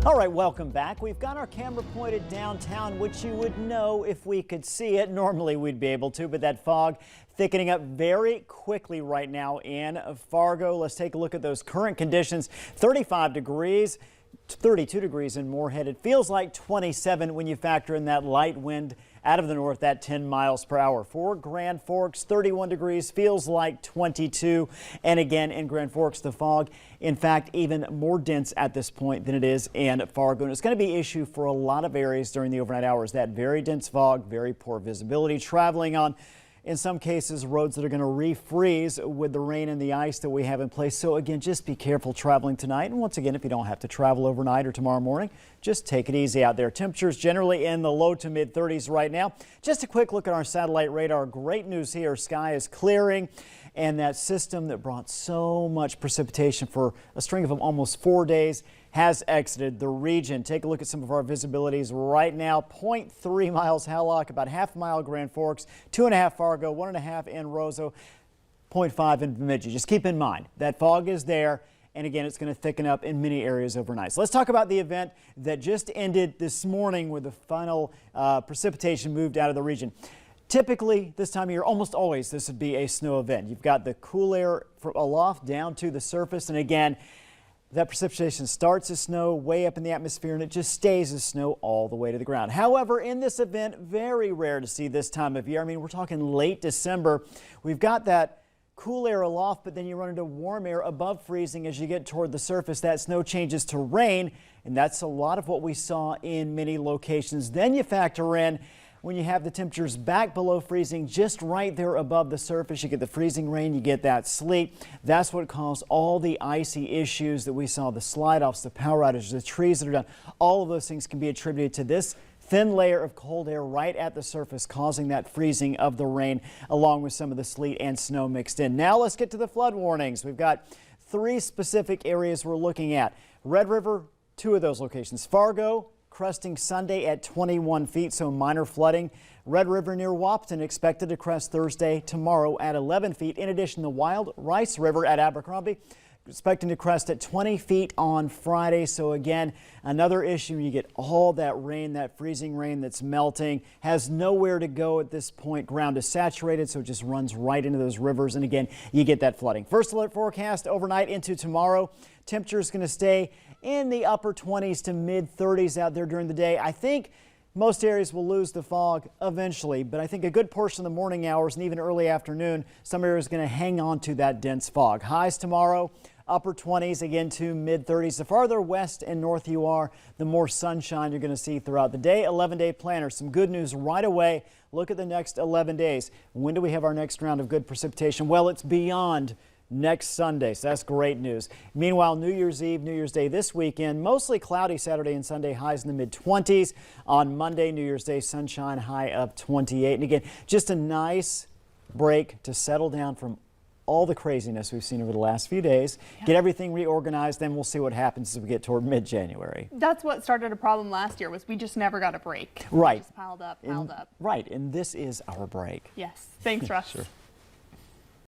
All right, welcome back. We've got our camera pointed downtown, which you would know if we could see it. Normally we'd be able to, but that fog thickening up very quickly right now in Fargo. Let's take a look at those current conditions. 35 degrees, 32 degrees in Moorhead. It feels like 27 when you factor in that light wind out of the north at 10 miles per hour. For Grand Forks, 31 degrees, feels like 22. And again, in Grand Forks, the fog, in fact, even more dense at this point than it is in Fargo. And it's going to be an issue for a lot of areas during the overnight hours. That very dense fog, very poor visibility, traveling on, in some cases, roads that are going to refreeze with the rain and the ice that we have in place. So again, just be careful traveling tonight. And once again, if you don't have to travel overnight or tomorrow morning, just take it easy out there. Temperatures generally in the low to mid 30s right now. Just a quick look at our satellite radar. Great news here. Sky is clearing. And that system that brought so much precipitation for a string of almost 4 days has exited the region. Take a look at some of our visibilities right now. 0.3 miles Hallock, about half a mile Grand Forks, 2.5 Fargo, 1.5 in Roseau, 0.5 in Bemidji. Just keep in mind that fog is there. And again, it's going to thicken up in many areas overnight. So let's talk about the event that just ended this morning where the final precipitation moved out of the region. Typically, this time of year, almost always, this would be a snow event. You've got the cool air from aloft down to the surface. And again, that precipitation starts as snow way up in the atmosphere and it just stays as snow all the way to the ground. However, in this event, very rare to see this time of year. I mean, we're talking late December. We've got that cool air aloft, but then you run into warm air above freezing as you get toward the surface. That snow changes to rain, and that's a lot of what we saw in many locations. Then you factor in when you have the temperatures back below freezing, just right there above the surface, you get the freezing rain, you get that sleet. That's what caused all the icy issues that we saw, the slide-offs, the power outages, the trees that are down. All of those things can be attributed to this thin layer of cold air right at the surface, causing that freezing of the rain, along with some of the sleet and snow mixed in. Now let's get to the flood warnings. We've got 3 specific areas we're looking at. Red River, 2 of those locations. Fargo, cresting Sunday at 21 feet, so minor flooding. Red River near Wahpeton expected to crest Thursday, tomorrow at 11 feet. In addition, the Wild Rice River at Abercrombie expecting to crest at 20 feet on Friday. So again, another issue. You get all that rain, that freezing rain that's melting, has nowhere to go at this point. Ground is saturated, so it just runs right into those rivers. And again, you get that flooding. First alert forecast overnight into tomorrow. Temperature is going to stay in the upper 20s to mid 30s out there during the day. I think most areas will lose the fog eventually, but I think a good portion of the morning hours and even early afternoon, some areas are going to hang on to that dense fog. Highs tomorrow, upper 20s again to mid 30s. The farther west and north you are, the more sunshine you're going to see throughout the day. 11-day planner. Some good news right away. Look at the next 11 days. When do we have our next round of good precipitation? Well, it's beyond next Sunday, so that's great news. Meanwhile, New Year's Eve, New Year's Day this weekend, mostly cloudy Saturday and Sunday, highs in the mid-20s. On Monday, New Year's Day, sunshine, high of 28. And again, just a nice break to settle down from all the craziness we've seen over the last few days. Yeah. Get everything reorganized, then we'll see what happens as we get toward mid-January. That's what started a problem last year, was we just never got a break. Right. We just piled up. Right, and this is our break. Yes. Thanks, Russ. Sure.